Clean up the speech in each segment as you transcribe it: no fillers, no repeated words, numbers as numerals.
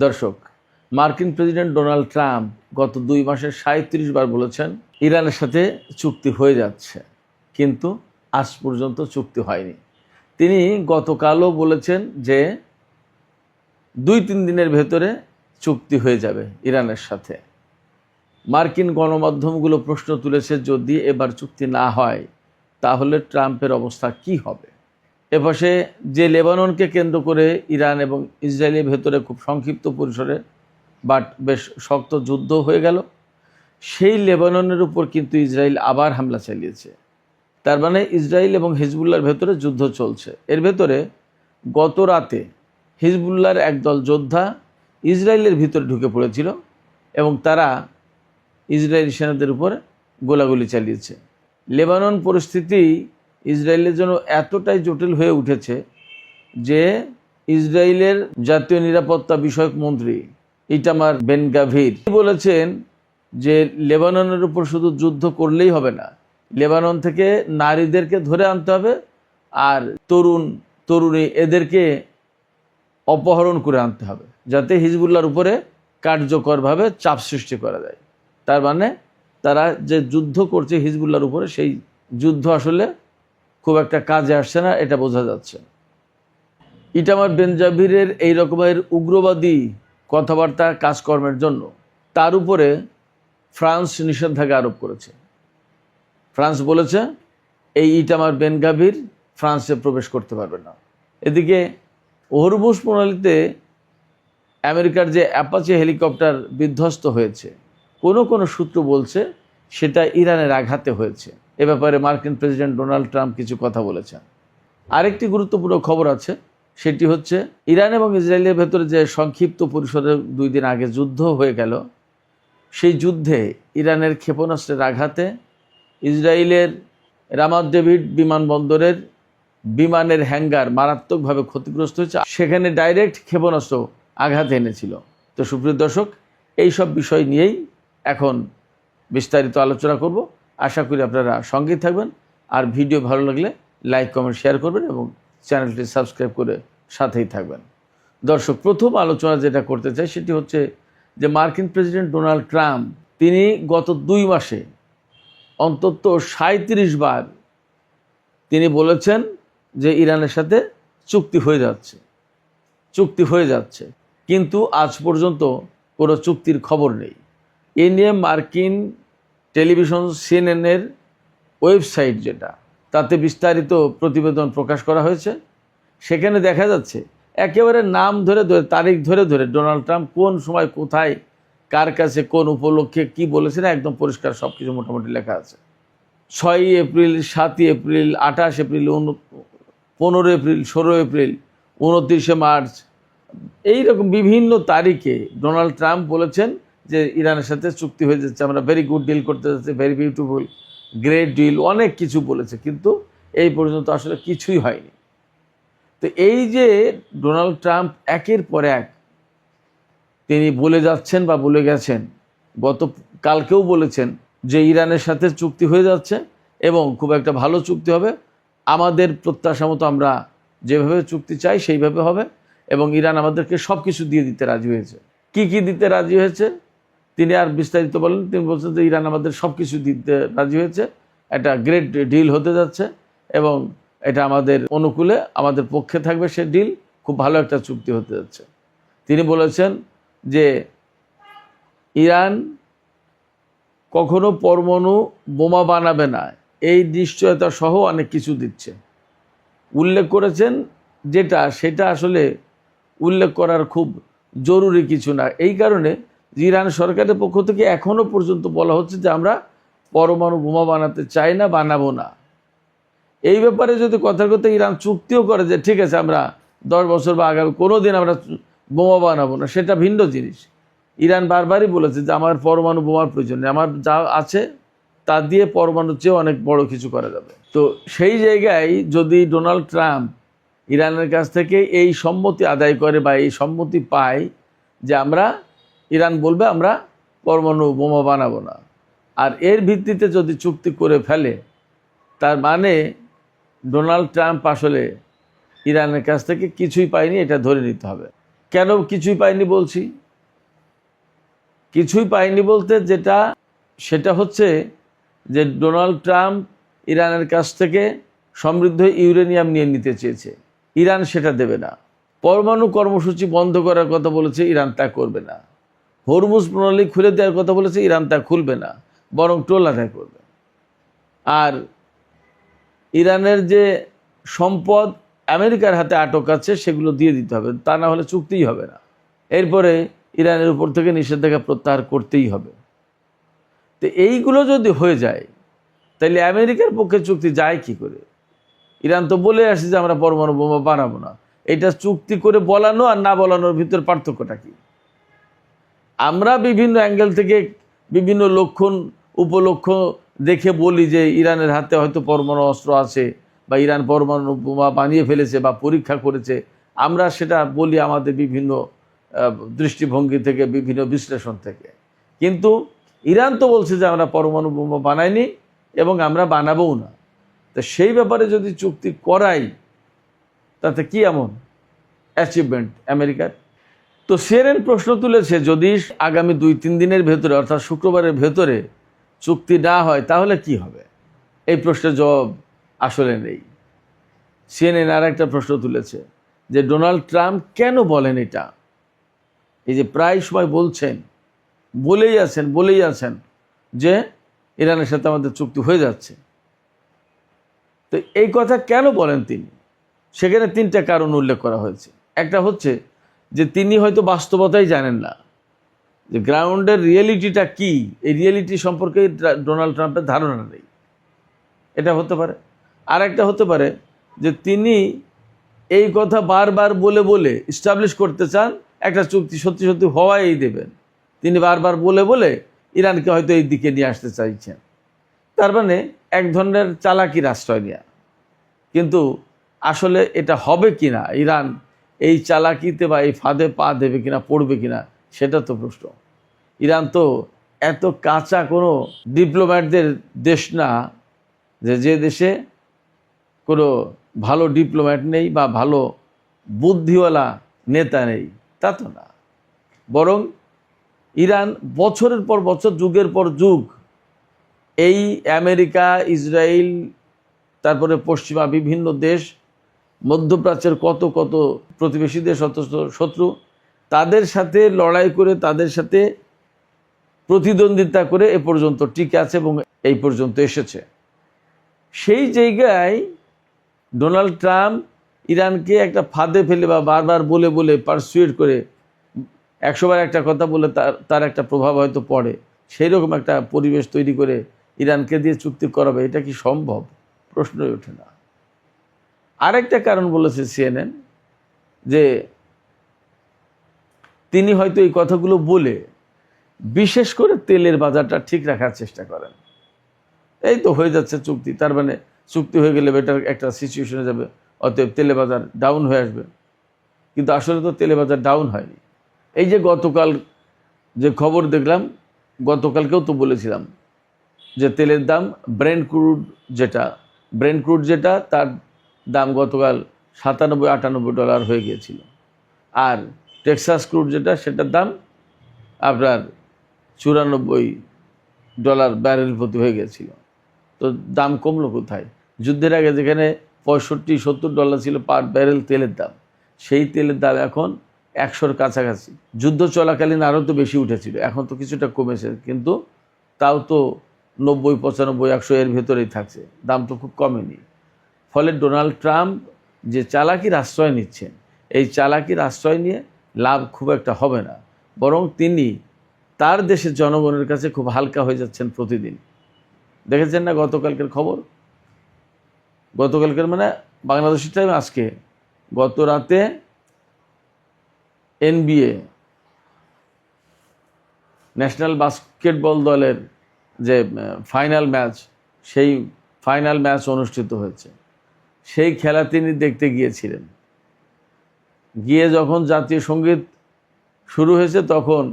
দর্শক, মার্কিন president Donald Trump গত 2 মাসে 37 বার বলেছেন ইরানের সাথে চুক্তি হয়ে যাচ্ছে, কিন্তু আজ পর্যন্ত চুক্তি হয়নি। তিনি গতকালও বলেছেন যে 2-3 দিনের ভেতরে চুক্তি হয়ে যাবে ইরানের সাথে। মার্কিন গণমাধ্যমগুলো প্রশ্ন তুলেছে, যদি এবার চুক্তি না হয় তাহলে ট্রাম্পের অবস্থা কি হবে। এপাশে যে লেবাননকে কেন্দ্র করে ইরান এবং ইসরায়েলের ভেতরে খুব সংক্ষিপ্ত পরিসরে বাট বেশ শক্ত যুদ্ধ হয়ে গেল, সেই লেবাননের উপর কিন্তু ইসরায়েল আবার হামলা চালিয়েছে। তার মানে ইসরায়েল এবং হিজবুল্লাহর ভেতরে যুদ্ধ চলছে। এর ভেতরে গত রাতে হিজবুল্লাহর একদল যোদ্ধা ইসরায়েলের ভিতরে ঢুকে পড়েছিল এবং তারা ইসরায়েলি সেনাদের উপরে গোলাগুলি চালিয়েছে। লেবানন পরিস্থিতি ইসরায়েলের জন্য এতটাই জটিল হয়ে উঠেছে যে ইসরায়েলের জাতীয় নিরাপত্তা বিষয়ক মন্ত্রী ইটামার বেন গাভির বলেছেন যে লেবাননের উপর শুধু যুদ্ধ করলেই হবে না, লেবানন থেকে নারীদেরকে ধরে আনতে হবে আর তরুণী এদেরকে অপহরণ করে আনতে হবে, যাতে হিজবুল্লাহর উপরে কার্যকরভাবে চাপ সৃষ্টি করা যায়। তার মানে তারা যে যুদ্ধ করছে হিজবুল্লাহর উপরে, সেই যুদ্ধ আসলে খুব একটা কাজে আসছে না, এটা বোঝা যাচ্ছে। ইটামার বেন গাভিরের এই রকমের উগ্রবাদী কথাবার্তা কাজকর্মের জন্য তার উপরে ফ্রান্স নিষেধাজ্ঞা আরোপ করেছে। ফ্রান্স বলেছে এই ইটামার বেন গাভির ফ্রান্সে প্রবেশ করতে পারবে না। এদিকে হরমুজ প্রণালীতে আমেরিকার যে অ্যাপাচি হেলিকপ্টার বিধ্বস্ত হয়েছে, কোনো সূত্র বলছে সেটা ইরানের আঘাতে হয়েছে। এ ব্যাপারে মার্কিন প্রেসিডেন্ট ডোনাল্ড ট্রাম্প কিছু কথা বলেছেন। আরেকটি গুরুত্বপূর্ণ খবর আছে, সেটি হচ্ছে ইরান এবং ইসরায়েলের ভেতরে যে সংক্ষিপ্ত পরিসরে 2 দিন আগে যুদ্ধ হয়ে গেল, সেই যুদ্ধে ইরানের ক্ষেপণাস্ত্রের আঘাতে ইসরায়েলের রামাত ডেভিড বিমানবন্দরের বিমানের হ্যাঙ্গার মারাত্মকভাবে ক্ষতিগ্রস্ত হয়েছে। সেখানে ডাইরেক্ট ক্ষেপণাস্ত্র আঘাত এনেছিল। তো সুপ্রিয় দর্শক, এই সব বিষয় নিয়েই এখন বিস্তারিত আলোচনা করব। আশা করি আপনারা সঙ্গেই থাকবেন, আর ভিডিও ভালো লাগলে লাইক কমেন্ট শেয়ার করবেন এবং চ্যানেলটি সাবস্ক্রাইব করে সাথেই থাকবেন। দর্শক, প্রথম আলোচনা যেটা করতে চাই সেটি হচ্ছে যে মার্কিন প্রেসিডেন্ট ডোনাল্ড ট্রাম্প তিনি গত 2 মাসে অন্তত 37 বার তিনি বলেছেন যে ইরানের সাথে চুক্তি হয়ে যাচ্ছে, কিন্তু আজ পর্যন্ত কোনো চুক্তির খবর নেই। এ নিয়ে মার্কিন টেলিভিশন সিএনএনের ওয়েবসাইট যেটা, তাতে বিস্তারিত প্রতিবেদন প্রকাশ করা হয়েছে। সেখানে দেখা যাচ্ছে একেবারে নাম ধরে তারিখ ধরে ডোনাল্ড ট্রাম্প কোন সময় কোথায় কার কাছে কোন উপলক্ষে কি বলেছেন একদম পরিষ্কার সব কিছু মোটামুটি লেখা আছে। 6 April, 7 April, 28 April, 15 April, 16 April, 29 March, এইরকম বিভিন্ন তারিখে ডোনাল্ড ট্রাম্প বলেছেন যে ইরানের সাথে চুক্তি হয়ে যাচ্ছে, আমরা ভেরি গুড ডিল করতে যাচ্ছি, ভেরি বিউটিফুল, গ্রেট ডিল, অনেক কিছু বলেছে, কিন্তু এই পর্যন্ত আসলে কিছুই হয়নি। তো এই যে ডোনাল্ড ট্রাম্প একের পর এক তিনি বলে যাচ্ছেন বা বলে গেছেন, কালকেও বলেছেন যে ইরানের সাথে চুক্তি হয়ে যাচ্ছে এবং খুব একটা ভালো চুক্তি হবে, আমাদের প্রত্যাশা মতো আমরা যেভাবে চুক্তি চাই সেইভাবে হবে, এবং ইরান আমাদেরকে সব কিছু দিয়ে দিতে রাজি হয়েছে। কি দিতে রাজি হয়েছে তিনি আর বিস্তারিত বলেন। তিনি বলছেন যে ইরান আমাদের সব কিছু দিতে রাজি হয়েছে, একটা গ্রেট ডিল হতে যাচ্ছে এবং এটা আমাদের অনুকূলে, আমাদের পক্ষে থাকবে সে ডিল, খুব ভালো একটা চুক্তি হতে যাচ্ছে। তিনি বলেছেন যে ইরান কখনো পরমাণু বোমা বানাবে না, এই নিশ্চয়তা সহ অনেক কিছু দিচ্ছে উল্লেখ করেছেন, সেটা আসলে উল্লেখ করার খুব জরুরি কিছু না। এই কারণে ইরান সরকারের পক্ষ থেকে এখনও পর্যন্ত বলা হচ্ছে যে আমরা পরমাণু বোমা বানাতে চাই না, বানাবো না। এই ব্যাপারে যদি কথার কথা ইরান চুক্তিও করে যে ঠিক আছে আমরা 10 বছর বা আগামী কোনো দিন আমরা বোমা বানাবো না, সেটা ভিন্ন জিনিস। ইরান বারবারই বলেছে যে আমার পরমাণু বোমার প্রয়োজন নেই, আমার যা আছে তা দিয়ে পরমাণুর চেয়ে অনেক বড় কিছু করা যাবে। তো সেই জায়গায় যদি ডোনাল্ড ট্রাম্প ইরানের কাছ থেকে এই সম্মতি আদায় করে বা এই সম্মতি পায় যে ইরান বলবে আমরা পরমাণু বোমা বানাবো না, আর এর ভিত্তিতে যদি চুক্তি করে ফেলে, তার মানে ডোনাল্ড ট্রাম্প আসলে ইরানের কাছ থেকে কিছুই পায়নি, এটা ধরে নিতে হবে। কেন কিছুই পাইনি বলছি? কিছুই পাইনি বলতে সেটা হচ্ছে যে ডোনাল্ড ট্রাম্প ইরানের কাছ থেকে সমৃদ্ধ ইউরেনিয়াম নিয়ে নিতে চেয়েছে, ইরান সেটা দেবে না। পরমাণু কর্মসূচি বন্ধ করার কথা বলেছে, ইরান তা করবে না। হরমুজ প্রণালী খুলে দেওয়ার কথা বলেছে, ইরান তা খুলবে না, বরং টোল আদায় করবে। আর ইরানের যে সম্পদ আমেরিকার হাতে আটক আছে সেগুলো দিয়ে দিতে হবে, তা না হলে চুক্তিই হবে না। এরপরে ইরানের উপর থেকে নিষেধাজ্ঞা প্রত্যাহার করতেই হবে। তো এইগুলো যদি হয়ে যায় তাহলে আমেরিকার পক্ষে চুক্তি যায় কি করে? ইরান তো বলে আসছে যে আমরা পরমাণু বোমা বানাবো না। এটা চুক্তি করে বলানো আর না বলানোর ভিতর পার্থক্যটা কি? আমরা বিভিন্ন অ্যাঙ্গেল থেকে বিভিন্ন লক্ষণ উপলক্ষ দেখে বলি যে ইরানের হাতে হয়তো পরমাণু অস্ত্র আছে বা ইরান পরমাণু বোমা বানিয়ে ফেলেছে বা পরীক্ষা করেছে। আমরা সেটা বলি আমাদের বিভিন্ন দৃষ্টিভঙ্গি থেকে, বিভিন্ন বিশ্লেষণ থেকে। কিন্তু ইরান তো বলছে যে আমরা পরমাণু বোমা বানাইনি এবং আমরা বানাবোও না। তো সেই ব্যাপারে যদি চুক্তি করাই তাতে কি এমন অ্যাচিভমেন্ট আমেরিকার? তো সিএনএন প্রশ্ন তুলেছে, যদি আগামী 2-3 দিনের ভেতরে অর্থাৎ শুক্রবারের ভেতরে চুক্তি না হয় তাহলে কি হবে? এই প্রশ্নের জবাব আসলে নেই। সিএনএন আর একটা প্রশ্ন তুলেছে যে ডোনাল্ড ট্রাম্প কেন বলেন এটা? এই যে প্রায় সময় বলেই আছেন যে ইরানের সাথে আমাদের চুক্তি হয়ে যাচ্ছে। তো এই কথা কেন বলেন তিনি? সেখানে 3টা কারণ উল্লেখ করা হয়েছে। একটা হচ্ছে যে তিনি হয়তো বাস্তবতাই জানেন না, যে গ্রাউন্ডের রিয়েলিটিটা কি, এই রিয়েলিটি সম্পর্কে ডোনাল্ড ট্রাম্পের ধারণা নেই, এটা হতে পারে। আর একটা হতে পারে যে তিনি এই কথা বারবার বলে ইস্টাবলিশ করতে চান একটা চুক্তি সত্যি সত্যি হওয়াই দেবেন। তিনি বারবার বলে ইরানকে হয়তো এই দিকে নিয়ে আসতে চাইছেন। তার মানে এক ধরনের চালাকির আশ্রয় নেওয়া। কিন্তু আসলে এটা হবে কিনা, ইরান এই চালাকিতে বা এই ফাঁদে পা দেবে কিনা, পড়বে কিনা, সেটা তো প্রশ্ন। ইরান তো এত কাঁচা কোনো ডিপ্লোম্যাটদের দেশ না যে দেশে কোনো ভালো ডিপ্লোম্যাট নেই বা ভালো বুদ্ধিওয়ালা নেতা নেই, তা তো না। বরং ইরান বছরের পর বছর, যুগের পর যুগ এই আমেরিকা, ইসরায়েল, তারপরে পশ্চিমা বিভিন্ন দেশ, মধ্যপ্রাচ্যের কত কত প্রতিবেশী দেশ, শত্রু, তাদের সাথে লড়াই করে, তাদের সাথে প্রতিদ্বন্দ্বিতা করে এ পর্যন্ত টিকে আছে এবং এই পর্যন্ত এসেছে। সেই জায়গায় ডোনাল্ড ট্রাম্প ইরানকে একটা ফাঁদে ফেলে বা বারবার বলে পারসুয়েট করে 100 বার একটা কথা বলে তার একটা প্রভাব হয়তো পড়ে, সেই রকম একটা পরিবেশ তৈরি করে ইরানকে দিয়ে চুক্তি করাবে, এটা কি সম্ভব? প্রশ্নই ওঠে না। আরেকটা কারণ বলেছে সিএনএন, যে তিনি হয়তো এই কথাগুলো বলে বিশেষ করে তেলের বাজারটা ঠিক রাখার চেষ্টা করেন। এই তো হয়ে যাচ্ছে চুক্তি, তার মানে চুক্তি হয়ে গেলে বেটার একটা সিচুয়েশনে যাবে, অতএব তেলের বাজার ডাউন হয়ে আসবে। কিন্তু আসলে তো তেলের বাজার ডাউন হয়নি। এই যে গতকাল যে খবর দেখলাম, গতকালকেও তো বলেছিলাম যে তেলের দাম, ব্রেন্ট ক্রুড যেটা তার দাম গতকাল $97-98 হয়ে গিয়েছিল। আর টেক্সাস ক্রুড যেটা, সেটার দাম আপনার $94 ব্যারেল প্রতি হয়ে গিয়েছিল। তো দাম কমলো কোথায়? যুদ্ধের আগে যেখানে $65-70 ছিল পার ব্যারেল তেলের দাম, সেই তেলের দাম এখন 100-র কাছাকাছি। যুদ্ধ চলাকালীন আরও তো বেশি উঠেছিল, এখন তো কিছুটা কমেছে, কিন্তু তাও তো 90-95-100 এর ভেতরেই থাকছে, দাম তো খুব কমেনি। ফলে ডোনাল্ড ট্রাম্প যে চালাকির আশ্রয় নিচ্ছেন, এই চালাকির আশ্রয় নিয়ে লাভ খুব একটা হবে না, বরং তিনি তার দেশের জনগণের কাছে খুব হালকা হয়ে যাচ্ছেন প্রতিদিন। দেখেছেন না গতকালকের খবর? গতকালকের মানে বাংলাদেশের টাইম আজকে, গত রাতে NBA ন্যাশনাল বাস্কেটবল দলের যে ফাইনাল ম্যাচ, সেই ফাইনাল ম্যাচ অনুষ্ঠিত হয়েছে। সেই খেলা তিনি দেখতে গিয়েছিলেন। গিয়ে যখন জাতীয় সঙ্গীত শুরু হয়েছে তখন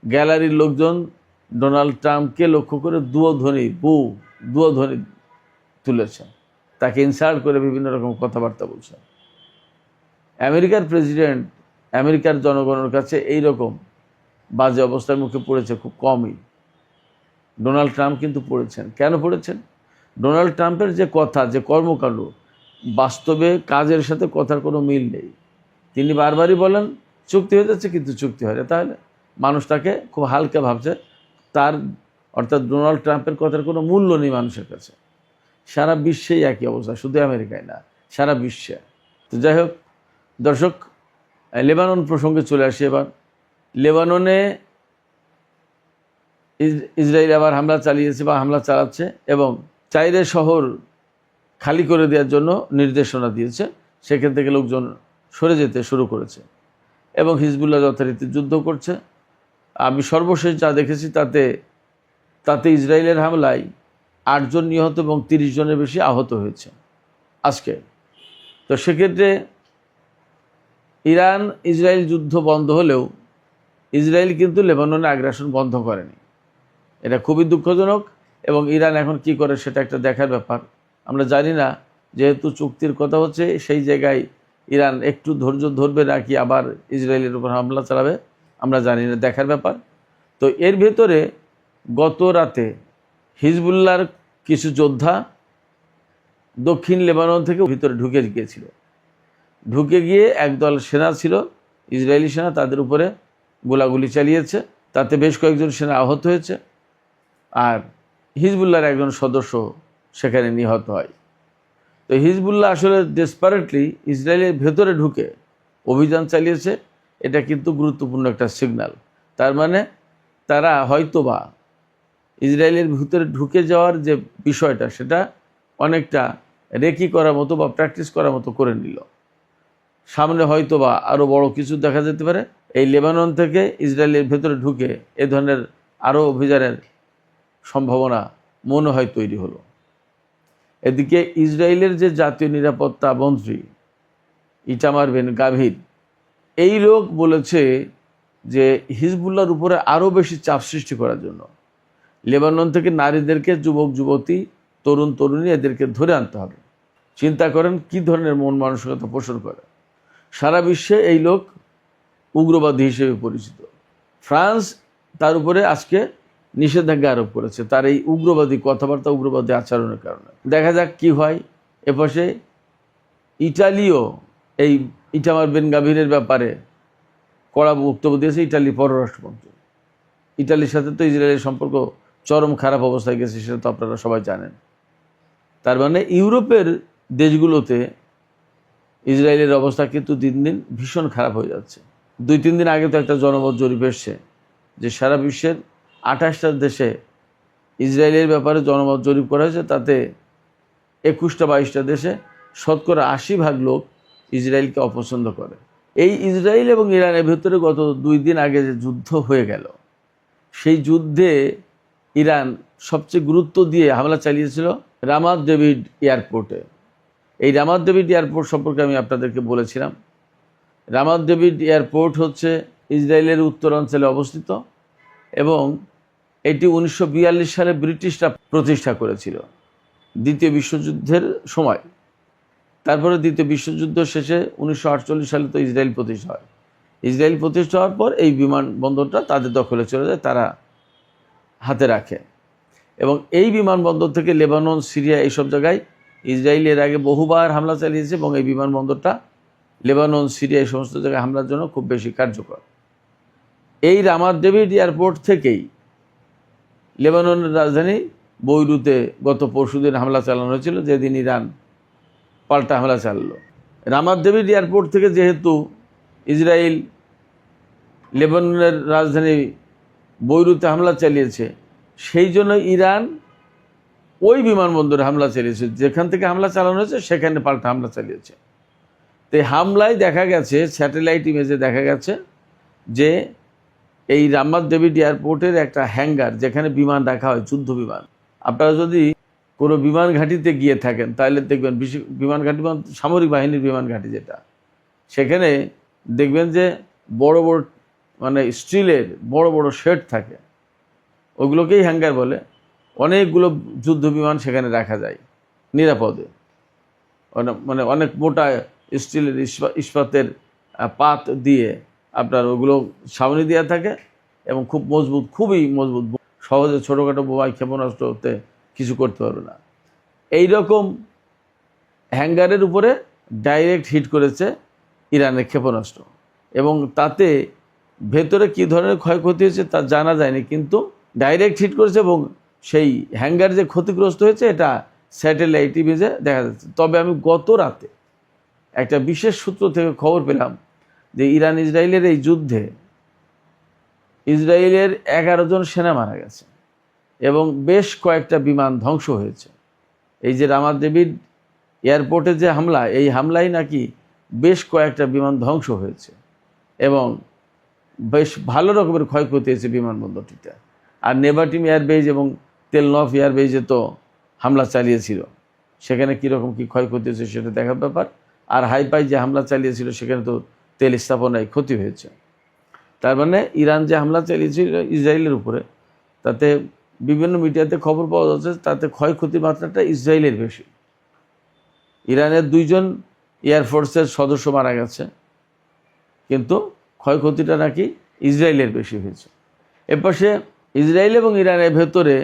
গ্যালারির লোকজন ডোনাল্ড ট্রাম্পকে লক্ষ্য করে দুয়োধ্বনি তুলেছে, তাকে ইনসাল্ট করে বিভিন্ন রকম কথাবার্তা বলছে। আমেরিকার প্রেসিডেন্ট আমেরিকার জনগণের কাছে এই রকম বাজে অবস্থার মুখে পড়েছে খুব কমই। ডোনাল্ড ট্রাম্প কিন্তু পড়েছেন। কেন পড়েছেন? ডোনাল্ড ট্রাম্পের যে কথা, যে কর্মকাণ্ড, বাস্তবে কাজের সাথে কথার কোনো মিল নেই। তিনি বারবারই বলেন চুক্তি হয়ে যাচ্ছে, কিন্তু চুক্তি হয় না। তাহলে মানুষ তাকে খুব হালকা ভাবছে। তার অর্থাৎ ডোনাল্ড ট্রাম্পের কথার কোনো মূল্য নেই মানুষের কাছে। সারা বিশ্বেই একই অবস্থা, শুধু আমেরিকায় না, সারা বিশ্বে। তো যাই হোক দর্শক, লেবানন প্রসঙ্গে চলে আসি এবার। লেবাননে ইসরায়েল আবার হামলা চালিয়েছে বা হামলা চালাচ্ছে এবং 4 শহর খালি করে দেওয়ার জন্য নির্দেশনা দিয়েছে। সেখান থেকে লোকজন সরে যেতে শুরু করেছে এবং হিজবুল্লাহ যথারীতি যুদ্ধ করছে। আমি সর্বশেষ যা দেখেছি তাতে ইসরায়েলের হামলায় 8 জন নিহত এবং 30 জনের বেশি আহত হয়েছে আজকে। তো সেক্ষেত্রে ইরান ইসরায়েল যুদ্ধ বন্ধ হলেও ইসরায়েল কিন্তু লেবাননে আগ্রাসন বন্ধ করেনি। এটা খুবই দুঃখজনক এবং ইরান এখন কি করে সেটা একটা দেখার ব্যাপার। আমরা জানি না, যেহেতু চুক্তির কথা হচ্ছে, সেই জায়গায় ইরান একটু ধৈর্য ধরবে নাকি আবার ইসরায়েলের উপর হামলা চালাবে আমরা জানি না, দেখার ব্যাপার। তো এর ভেতরে গত রাতে হিজবুল্লাহর কিছু যোদ্ধা দক্ষিণ লেবানন থেকে ভিতরে ঢুকে গিয়ে একদল সেনা ছিল, ইসরায়েলি সেনা, তাদের উপরে গোলাগুলি চালিয়েছে। তাতে বেশ কয়েকজন সেনা আহত হয়েছে আর হিজবুল্লাহর একজন সদস্য সেখানে নিহত হয়। তো হিজবুল্লাহ আসলে ডেসপারেটলি ইসরায়েলের ভেতরে ঢুকে অভিযান চালিয়েছে। এটা কিন্তু গুরুত্বপূর্ণ একটা সিগন্যাল। তার মানে তারা হয়তোবা ইসরায়েলের ভিতরে ঢুকে যাওয়ার যে বিষয়টা, সেটা অনেকটা রেকি করার মতো বা প্র্যাকটিস করার মতো করে নিল। সামনে হয়তোবা আরও বড় কিছু দেখা যেতে পারে। এই লেবানন থেকে ইসরায়েলের ভেতরে ঢুকে এ ধরনের আরও অভিযানের সম্ভাবনা মনে হয় তৈরি হলো। এদিকে ইসরায়েলের যে জাতীয় নিরাপত্তা মন্ত্রী ইটামার বেন গাভির, এই লোক বলেছে যে হিজবুল্লাহর উপরে আরও বেশি চাপ সৃষ্টি করার জন্য লেবানন থেকে নারীদেরকে, যুবক যুবতী, তরুণ তরুণী, এদেরকে ধরে আনতে হবে। চিন্তা করেন কি ধরনের মন মানসিকতা পোষণ করে। সারা বিশ্বে এই লোক উগ্রবাদী হিসেবে পরিচিত। ফ্রান্স তার উপরে আজকে নিষেধাজ্ঞা আরোপ করেছে তার এই উগ্রবাদী কথাবার্তা, উগ্রবাদী আচরণের কারণে। দেখা যাক কি হয়। এপাশে ইটালিও এই ইটামার বেন গাভিরের ব্যাপারে কড়া বক্তব্য দিয়েছে ইটালির পররাষ্ট্রমন্ত্রী। ইটালির সাথে তো ইসরায়েলের সম্পর্ক চরম খারাপ অবস্থায় গেছে, সেটা তো আপনারা সবাই জানেন। তার মানে ইউরোপের দেশগুলোতে ইসরায়েলের অবস্থা কিন্তু দিন দিন ভীষণ খারাপ হয়ে যাচ্ছে। 2-3 দিন আগে তো একটা জনমত জরিপ এসছে যে সারা বিশ্বের 28টা দেশে ইসরায়েলের ব্যাপারে জনমত জরিপ করা হয়েছে। তাতে 21-22টা দেশে শতকরা 80% লোক ইসরায়েলকে অপছন্দ করে। এই ইসরায়েল এবং ইরানের ভেতরে গত 2 দিন আগে যে যুদ্ধ হয়ে গেল, সেই যুদ্ধে ইরান সবচেয়ে গুরুত্ব দিয়ে হামলা চালিয়েছিল রামাত ডেভিড এয়ারপোর্টে। এই রামাত ডেভিড এয়ারপোর্ট সম্পর্কে আমি আপনাদেরকে বলেছিলাম। রামাত ডেভিড এয়ারপোর্ট হচ্ছে ইসরায়েলের উত্তরাঞ্চলে অবস্থিত এবং এটি 1942 সালে ব্রিটিশরা প্রতিষ্ঠা করেছিল দ্বিতীয় বিশ্বযুদ্ধের সময়। তারপরে দ্বিতীয় বিশ্বযুদ্ধ শেষে 1948 সালে তো ইসরায়েল প্রতিষ্ঠা হয়। ইসরায়েল প্রতিষ্ঠা হওয়ার পর এই বিমানবন্দরটা তাদের দখলে চলে যায়, তারা হাতে রাখে। এবং এই বিমানবন্দর থেকে লেবানন, সিরিয়া, এইসব জায়গায় ইসরায়েল এর আগে বহুবার হামলা চালিয়েছে এবং এই বিমানবন্দরটা লেবানন, সিরিয়া, এই সমস্ত জায়গায় হামলার জন্য খুব বেশি কার্যকর। এই রামাত ডেভিড এয়ারপোর্ট থেকেই লেবাননের রাজধানী বৈরুতে গত পরশুদিন হামলা চালানো হয়েছিল, যেদিন ইরান পাল্টা হামলা চালালো। রামাত ডেভিড এয়ারপোর্ট থেকে যেহেতু ইসরায়েল লেবাননের রাজধানী বৈরুতে হামলা চালিয়েছে, সেই জন্য ইরান ওই বিমানবন্দরে হামলা চালিয়েছে, যেখান থেকে হামলা চালানো হয়েছে সেখানে পাল্টা হামলা চালিয়েছে। তো এই হামলায় দেখা গেছে, স্যাটেলাইট ইমেজে দেখা গেছে যে এই রামাত ডেভিড এয়ারপোর্টের একটা হ্যাঙ্গার, যেখানে বিমান রাখা হয়, যুদ্ধ বিমান। আপনারা যদি কোনো বিমান ঘাঁটিতে গিয়ে থাকেন তাহলে দেখবেন, বিমান ঘাঁটি সামরিক বাহিনীর বিমান ঘাঁটি যেটা, সেখানে দেখবেন যে বড় বড় মানে স্টিলের বড় বড় শেড থাকে, ওগুলোকেই হ্যাঙ্গার বলে। অনেকগুলো যুদ্ধ বিমান সেখানে রাখা যায় নিরাপদে। মানে অনেক মোটা স্টিলের, ইস্পাতের পাত দিয়ে আপনার ওগুলো ছাউনি দেওয়া থাকে এবং খুব মজবুত, খুবই মজবুত, সহজে ছোটোখাটো বোমায় ক্ষেপণাস্ত্র হতে কিছু করতে পারবে না। এই রকম হ্যাঙ্গারের উপরে ডাইরেক্ট হিট করেছে ইরানের ক্ষেপণাস্ত্র এবং তাতে ভেতরে কী ধরনের ক্ষয়ক্ষতি হয়েছে তা জানা যায়নি, কিন্তু ডাইরেক্ট হিট করেছে এবং সেই হ্যাঙ্গার যে ক্ষতিগ্রস্ত হয়েছে এটা স্যাটেলাইট ইমেজে দেখা যাচ্ছে। তবে আমি গত রাতে একটা বিশেষ সূত্র থেকে খবর পেলাম যে ইরান ইসরায়েলের এই যুদ্ধে ইসরায়েলের 11 জন সেনা মারা গেছে এবং বেশ কয়েকটা বিমান ধ্বংস হয়েছে। এই যে রামাত ডেভিড এয়ারপোর্টে যে হামলা, এই হামলায় নাকি বেশ কয়েকটা বিমান ধ্বংস হয়েছে এবং বেশ ভালো রকমের ক্ষয়ক্ষতি হয়েছে বিমানবন্দরটিতে। আর নেভাটিম এয়ারবেজ এবং তেলনভ এয়ারবেজে তো হামলা চালিয়েছিল, সেখানে কীরকম কী ক্ষয়ক্ষতি হয়েছে সেটা দেখার ব্যাপার। আর হাইপাই যে হামলা চালিয়েছিল সেখানে তো তেল স্থাপনায় ক্ষতি হয়েছে। তার মানে ইরান যে হামলা চালিয়েছিল ইসরায়েলের উপরে, তাতে বিভিন্ন মিডিয়াতে খবর পাওয়া যাচ্ছে তাতে ক্ষয়ক্ষতির মাত্রাটা ইসরায়েলের বেশি। ইরানের 2 জন এয়ারফোর্সের সদস্য মারা গেছে, কিন্তু ক্ষয়ক্ষতিটা নাকি ইসরায়েলের বেশি হয়েছে। এপাশে ইসরায়েল এবং ইরানের ভেতরে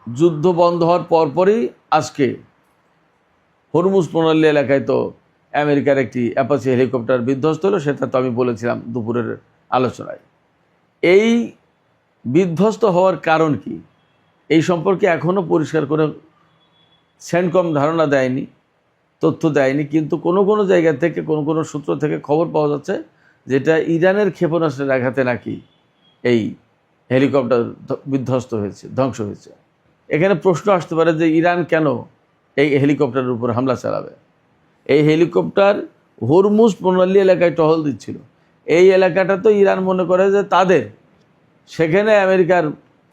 যুদ্ধ বন্ধ হওয়ার পরপরই আজকে হরমুজ প্রণালী এলাকায় তো আমেরিকার একটি অ্যাপাচি হেলিকপ্টার বিধ্বস্ত হলো, সেটা তো আমি বলেছিলাম দুপুরের আলোচনায়। এই বিধ্বস্ত হওয়ার কারণ কি এই সম্পর্কে এখনও পরিষ্কার করে সেন্টকম ধারণা দেয়নি, তথ্য দেয়নি, কিন্তু কোনো কোনো জায়গা থেকে কোনো কোনো সূত্র থেকে খবর পাওয়া যাচ্ছে যেটা ইরানের ক্ষেপণাস্ত্রের আঘাতে নাকি এই হেলিকপ্টার বিধ্বস্ত হয়েছে, ধ্বংস হয়েছে। এখানে প্রশ্ন আসতে পারে যে ইরান কেন এই হেলিকপ্টারের উপর হামলা চালাবে? এই হেলিকপ্টার হরমুজ প্রণালী এলাকায় টহল দিচ্ছিল। এই এলাকাটা তো ইরান মনে করে যে তাদের, সেখানে আমেরিকার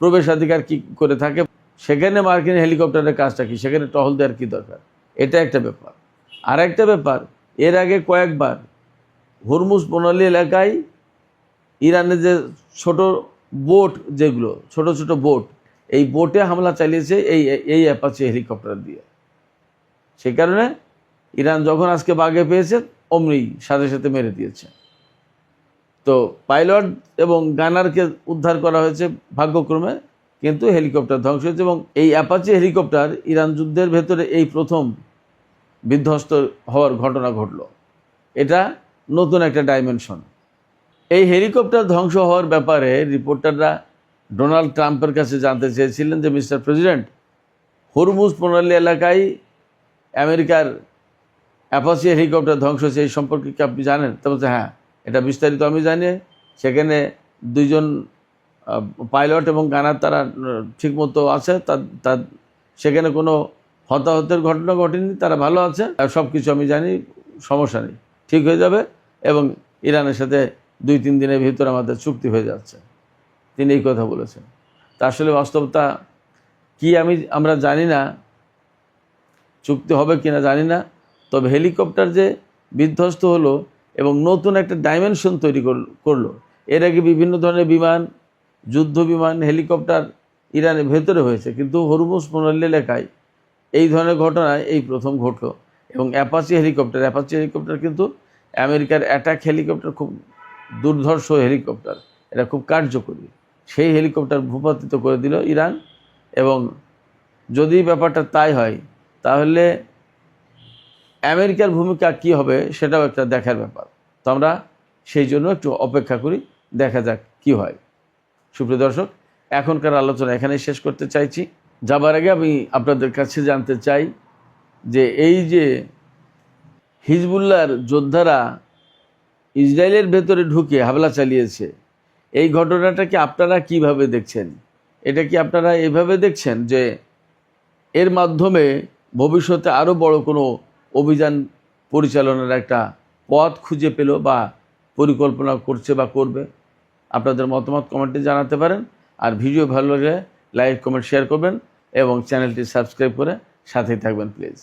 প্রবেশাধিকার কী করে থাকে, সেখানে মার্কিন হেলিকপ্টারের কাজটা কি, সেখানে টহল দেওয়ার কী দরকার? এটা একটা ব্যাপার। আর একটা ব্যাপার, এর আগে কয়েকবার হরমুজ প্রণালী এলাকায় ইরানের যে ছোট বোট, যেগুলো ছোট ছোট বোট, এই বোটে হামলা চালিয়েছে এই অ্যাপাচি হেলিকপ্টার দিয়ে। সেই কারণে ইরান যখন আজকে বাগে পেয়েছে অমনি সাথে সাথে মেরে দিয়েছে। তো পাইলট এবং গানারকে উদ্ধার করা হয়েছে ভাগ্যক্রমে, কিন্তু হেলিকপ্টার ধ্বংস হয়েছে এবং এই অ্যাপাচি হেলিকপ্টার ইরান যুদ্ধের ভেতরে এই প্রথম বিধ্বস্ত হওয়ার ঘটনা ঘটল। এটা নতুন একটা ডাইমেনশন। এই হেলিকপ্টার ধ্বংস হওয়ার ব্যাপারে রিপোর্টাররা ডোনাল্ড ট্রাম্পের কাছে জানতে চেয়েছিলেন যে মিস্টার প্রেসিডেন্ট, হরমুজ প্রণালী এলাকায় আমেরিকার অ্যাপাচি হেলিকপ্টার ধ্বংস হয়েছে, এই সম্পর্কে কি আপনি জানেন? তা বলছে হ্যাঁ, এটা বিস্তারিত আমি জানি। সেখানে 2 জন পাইলট এবং গানার তারা ঠিকমতো আছে, তার সেখানে কোনো হতাহতের ঘটনা ঘটেনি, তারা ভালো আছে, সব কিছু আমি জানি, সমস্যা নেই, ঠিক হয়ে যাবে এবং ইরানের সাথে 2-3 দিনের ভিতরে আমাদের চুক্তি হয়ে যাচ্ছে। তিনি এই কথা বলেছেন। তা আসলে বাস্তবতা কি আমরা জানি না, চুক্তি হবে কিনা জানি না। তবে হেলিকপ্টার যে বিধ্বস্ত হলো এবং নতুন একটা ডাইমেনশন তৈরি করলো। এর আগে বিভিন্ন ধরনের বিমান, যুদ্ধ বিমান, হেলিকপ্টার ইরানের ভেতরে হয়েছে, কিন্তু হরমুজ প্রণালী এলাকায় এই ধরনের ঘটনায় এই প্রথম ঘটলো। এবং অ্যাপাচি হেলিকপ্টার কিন্তু আমেরিকার অ্যাটাক হেলিকপ্টার, খুব দুর্ধর্ষ হেলিকপ্টার, এটা খুব কার্যকরী। সেই হেলিকপ্টার ভূপাতিত করে দিল ইরান। এবং যদি ব্যাপারটা তাই হয় তাহলে আমেরিকার ভূমিকা কি হবে সেটাও একটা দেখার ব্যাপার। তো আমরা সেই জন্য একটু অপেক্ষা করি, দেখা যাক কি হয়। সুপ্রিয় দর্শক, এখনকার আলোচনা এখানেই শেষ করতে চাইছি। যাবার আগে আমি আপনাদের কাছে জানতে চাই যে এই যে হিজবুল্লাহর যোদ্ধারা ইসরায়েলের ভেতরে ঢুকে হামলা চালিয়েছে, এই ঘটনাটাকে আপনারা কিভাবে দেখছেন? এটা কি আপনারা এভাবে দেখছেন যে এর মাধ্যমে ভবিষ্যতে আরও বড় কোনো অভিযান পরিচালনার একটা পথ খুঁজে পেল বা পরিকল্পনা করছে বা করবে? আপনাদের মতামত কমেন্টে জানাতে পারেন। আর ভিডিও ভালো লাগলে লাইক, কমেন্ট, শেয়ার করবেন এবং চ্যানেলটি সাবস্ক্রাইব করে সাথেই থাকবেন প্লিজ।